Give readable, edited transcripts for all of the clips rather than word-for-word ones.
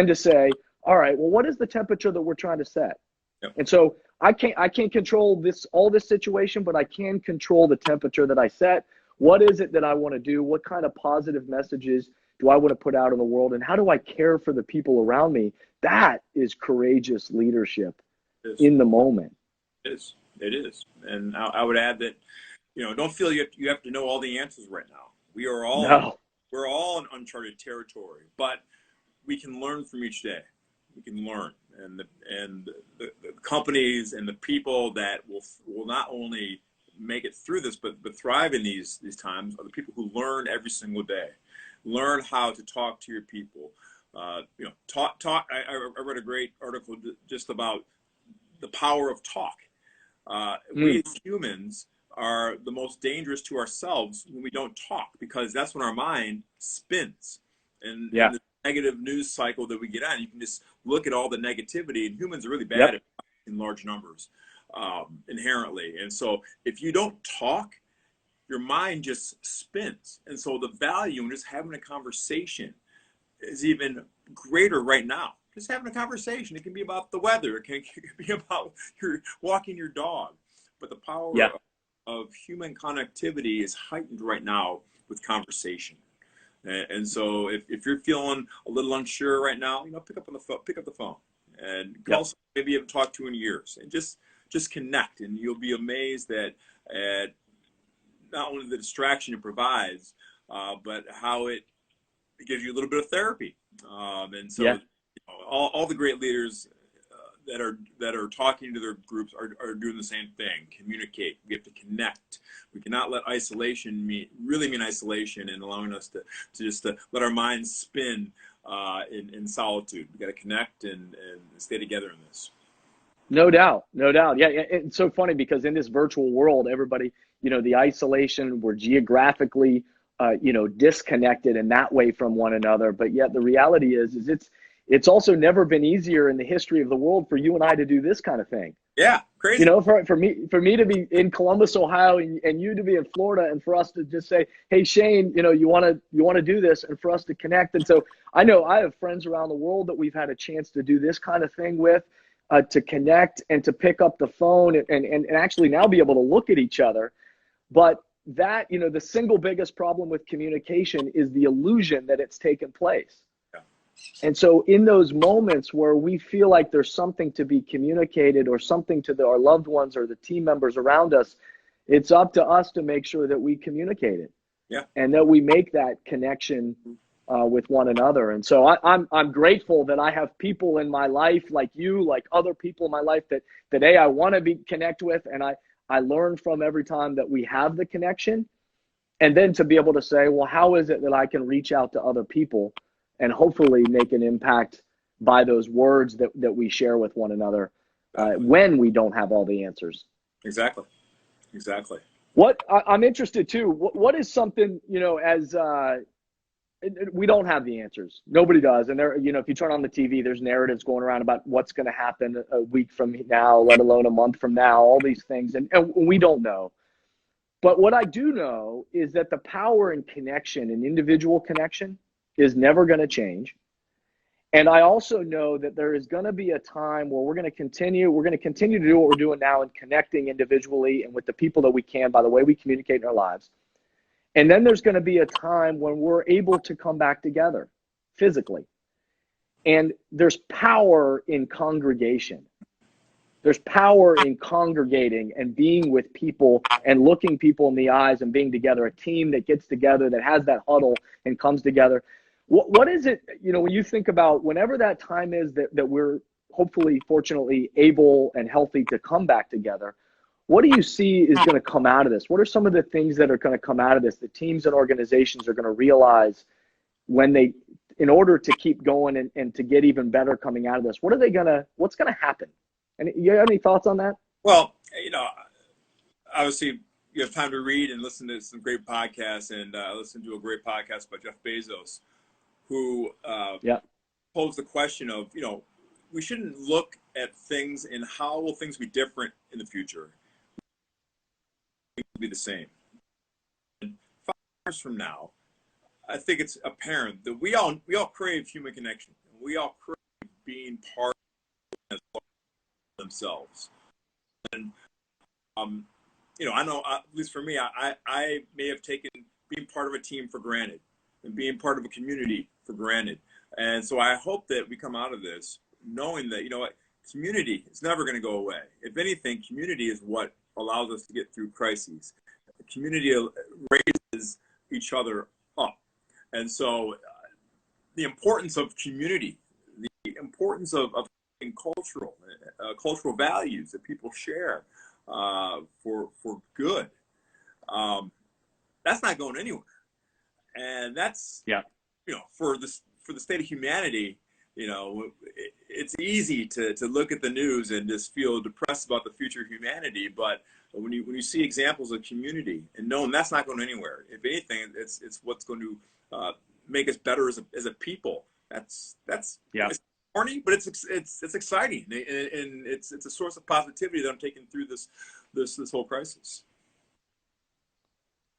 to say, all right, well, what is the temperature that we're trying to set? Yep. And so I can't control all this situation, but I can control the temperature that I set. What is it that I want to do? What kind of positive messages do I want to put out in the world? And how do I care for the people around me? That is courageous leadership in the moment. It is. It is. And I would add that, don't feel you have to know all the answers right now. We're all in uncharted territory, but we can learn from each day. We can learn, and the companies and the people that will not only make it through this, but thrive in these times are the people who learn every single day. Learn how to talk to your people. Talk. I read a great article just about the power of talk. We as humans are the most dangerous to ourselves when we don't talk, because that's when our mind spins. And the negative news cycle that we get on, you can just look at all the negativity, and humans are really bad at in large numbers inherently. And so if you don't talk, your mind just spins. And so the value in just having a conversation is even greater right now. Just having a conversation. It can be about the weather. It can be about walking your dog. But the power of human connectivity is heightened right now with conversation. And so if you're feeling a little unsure right now, pick up the phone and call someone maybe you haven't talked to in years, and just connect. And you'll be amazed at not only the distraction it provides, but how it gives you a little bit of therapy. And so all the great leaders that are talking to their groups are doing the same thing. Communicate. We have to connect. We cannot let isolation mean isolation and allowing us to just let our minds spin in solitude. We got to connect and stay together in this. No doubt. Yeah, it's so funny because in this virtual world, everybody, the isolation, we're geographically, disconnected in that way from one another. But yet the reality is it's also never been easier in the history of the world for you and I to do this kind of thing. Yeah, crazy. For me to be in Columbus, Ohio, and you to be in Florida, and for us to just say, hey, Shane, you want to do this, and for us to connect. And so I know I have friends around the world that we've had a chance to do this kind of thing with, to connect and to pick up the phone and actually now be able to look at each other. But that, the single biggest problem with communication is the illusion that it's taken place. And so in those moments where we feel like there's something to be communicated or something to our loved ones or the team members around us, it's up to us to make sure that we communicate it and that we make that connection with one another. And so I'm grateful that I have people in my life like you, like other people in my life that I want to connect with. And I learn from every time that we have the connection. And then to be able to say, well, how is it that I can reach out to other people and hopefully make an impact by those words that we share with one another when we don't have all the answers. Exactly. I'm interested too. What is something, as we don't have the answers. Nobody does. And there, if you turn on the TV, there's narratives going around about what's going to happen a week from now, let alone a month from now, all these things. And we don't know. But what I do know is that the power in connection and individual connection is never going to change. And I also know that there is going to be a time where we're going to continue to do what we're doing now and connecting individually and with the people that we can by the way we communicate in our lives. And then there's going to be a time when we're able to come back together physically. And there's power in congregation. There's power in congregating and being with people and looking people in the eyes and being together, a team that gets together, that has that huddle and comes together. What is it, when you think about whenever that time is that we're hopefully, fortunately, able and healthy to come back together, what do you see is going to come out of this? What are some of the things that are going to come out of this that teams and organizations are going to realize in order to keep going and to get even better coming out of this? What's going to happen? And you have any thoughts on that? Well, obviously you have time to read and listen to some great podcasts, and listen to a great podcast by Jeff Bezos, who posed the question of, we shouldn't look at things and how will things be different in the future. Be the same. And 5 years from now, I think it's apparent that we all crave human connection. We all crave being part of themselves. And, I know, at least for me, I may have taken being part of a team for granted and being part of a community for granted. And so I hope that we come out of this knowing that, community is never going to go away. If anything, community is what allows us to get through crises. Community raises each other up. And so the importance of community, the importance of cultural values that people share for good, that's not going anywhere. And that's, for the state of humanity, it's easy to look at the news and just feel depressed about the future of humanity. But when you see examples of community and knowing that's not going anywhere, if anything, it's what's going to make us better as a people. That's it's corny, but it's exciting, and it's a source of positivity that I'm taking through this whole crisis.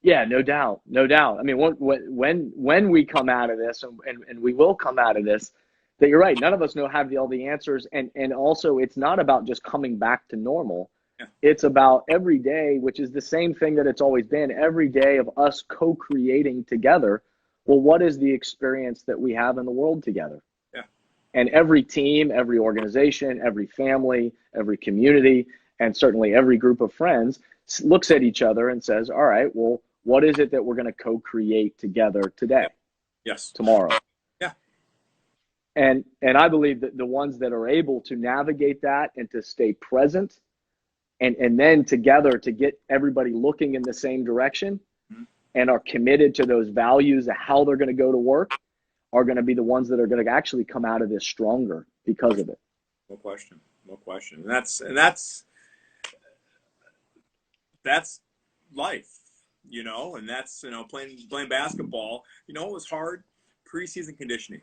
Yeah, no doubt, no doubt. I mean, when we come out of this, and we will come out of this, that you're right. None of us have all the answers, and also it's not about just coming back to normal. Yeah. It's about every day, which is the same thing that it's always been. Every day of us co-creating together. Well, what is the experience that we have in the world together? Yeah. And every team, every organization, every family, every community, and certainly every group of friends looks at each other and says, all right, well, what is it that we're going to co-create together today? Yes. Tomorrow. Yeah. And I believe that the ones that are able to navigate that and to stay present and then together to get everybody looking in the same direction, mm-hmm. and are committed to those values of how they're going to go to work, are going to be the ones that are going to actually come out of this stronger because of it. No question. No question. And that's life, and that's, playing basketball, it was hard, preseason conditioning,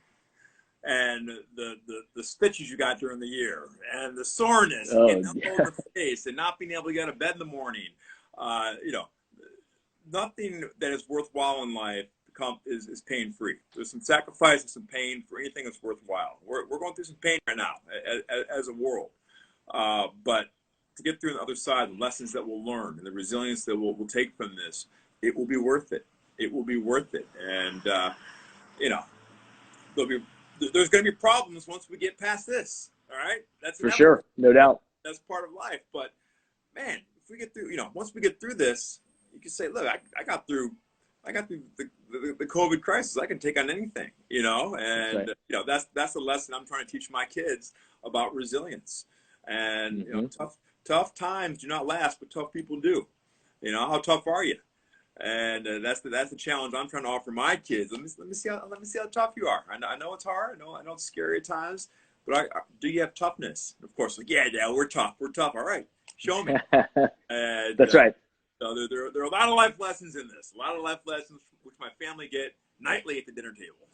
and the stitches you got during the year, and the soreness, getting up over the face, and not being able to get out of bed in the morning, nothing that is worthwhile in life is pain-free. There's some sacrifice and some pain for anything that's worthwhile. We're going through some pain right now as a world, but to get through the other side, the lessons that we'll learn and the resilience that we'll take from this, it will be worth it. It will be worth it. And, there's going to be problems once we get past this. All right. That's for sure. No doubt. That's part of life. But man, if we get through, once we get through this, you can say, look, I got through the COVID crisis. I can take on anything, and, right. That's the lesson I'm trying to teach my kids about resilience. And, mm-hmm. Tough times do not last, but tough people do. How tough are you? And that's the challenge I'm trying to offer my kids. Let me see how tough you are. I know it's hard. I know it's scary at times, but do you have toughness? Of course, yeah, we're tough. We're tough. All right, show me. And, that's right. So there are a lot of life lessons in this. A lot of life lessons which my family get nightly at the dinner table.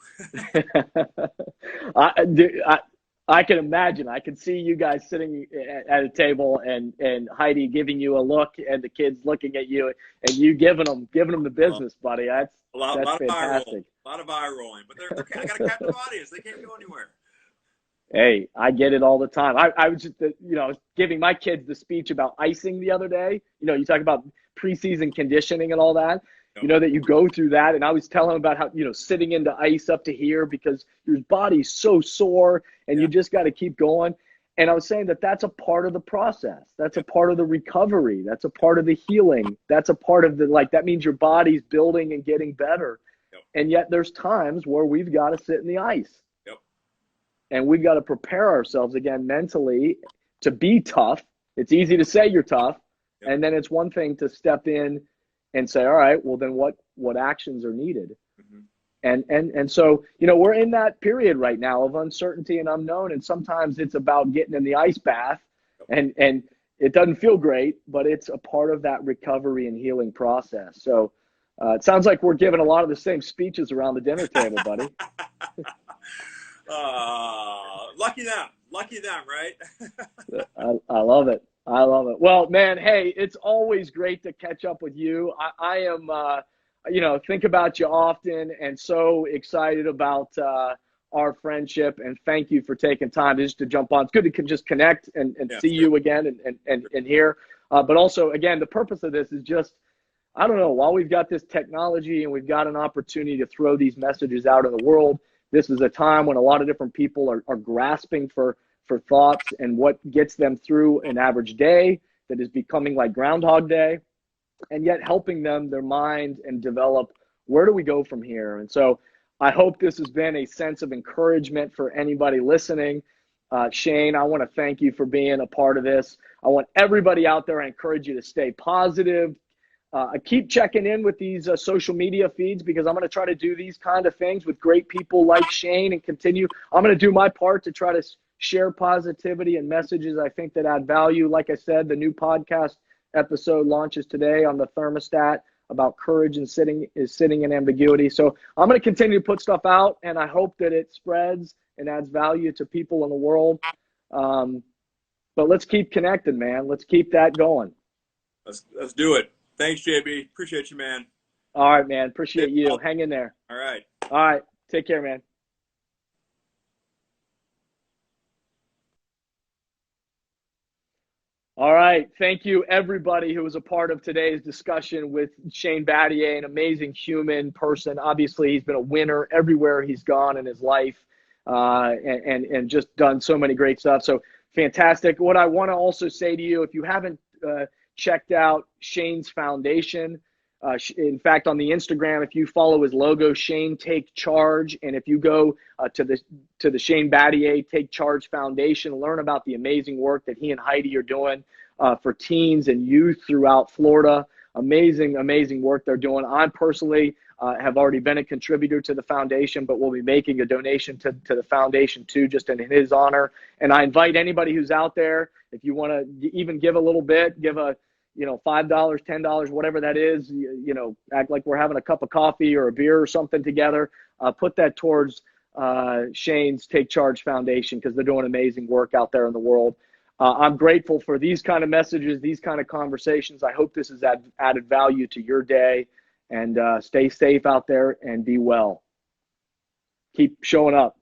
I can imagine. I can see you guys sitting at a table and Heidi giving you a look and the kids looking at you and you giving them the business, buddy. That's fantastic. A lot of eye rolling, but I got a captive audience. They can't go anywhere. Hey, I get it all the time. I was just, giving my kids the speech about icing the other day. You talk about preseason conditioning and all that. That you go through that. And I was telling them about how, sitting into ice up to here because your body's so sore and you just got to keep going. And I was saying that that's a part of the process. That's a part of the recovery. That's a part of the healing. That's a part of that means your body's building and getting better. Yep. And yet there's times where we've got to sit in the ice. Yep. And we've got to prepare ourselves again mentally to be tough. It's easy to say you're tough. Yep. And then it's one thing to step in and say, all right, well then what actions are needed? Mm-hmm. And so, we're in that period right now of uncertainty and unknown. And sometimes it's about getting in the ice bath and it doesn't feel great, but it's a part of that recovery and healing process. So it sounds like we're giving a lot of the same speeches around the dinner table, buddy. Lucky them, right? I love it. I love it. Well, man, hey, it's always great to catch up with you. I am, think about you often and so excited about our friendship, and thank you for taking time just to jump on. It's good to just connect and Yeah, see you again and hear. But also, again, the purpose of this is just, I don't know, while we've got this technology and we've got an opportunity to throw these messages out in the world, this is a time when a lot of different people are grasping for thoughts and what gets them through an average day that is becoming like Groundhog Day, and yet helping them, their mind, and develop, where do we go from here? And so I hope this has been a sense of encouragement for anybody listening. Shane, I want to thank you for being a part of this. I want everybody out there, I encourage you to stay positive. I keep checking in with these social media feeds, because I'm going to try to do these kind of things with great people like Shane and continue. I'm going to do my part to try to share positivity and messages I think that add value. Like I said, the new podcast episode launches today on the thermostat about courage and sitting in ambiguity. So I'm going to continue to put stuff out, and I hope that it spreads and adds value to people in the world. But let's keep connected, man. Let's keep that going. Let's do it. Thanks, JB. Appreciate you, man. All right, man. Appreciate you. Hang in there. All right. All right. Take care, man. All right. Thank you, everybody who was a part of today's discussion with Shane Battier, an amazing human person. Obviously, he's been a winner everywhere he's gone in his life, and just done so many great stuff. So fantastic. What I want to also say to you, if you haven't checked out Shane's foundation, in fact, on the Instagram, if you follow his logo, Shane Take Charge, and if you go to the Shane Battier Take Charge Foundation, learn about the amazing work that he and Heidi are doing for teens and youth throughout Florida. Amazing, amazing work they're doing. I personally have already been a contributor to the foundation, but we'll be making a donation to the foundation too, just in his honor. And I invite anybody who's out there, if you want to even give a little bit, give a $5, $10, whatever that is, act like we're having a cup of coffee or a beer or something together. Put that towards Shane's Take Charge Foundation, because they're doing amazing work out there in the world. I'm grateful for these kind of messages, these kind of conversations. I hope this has added value to your day, and stay safe out there and be well. Keep showing up.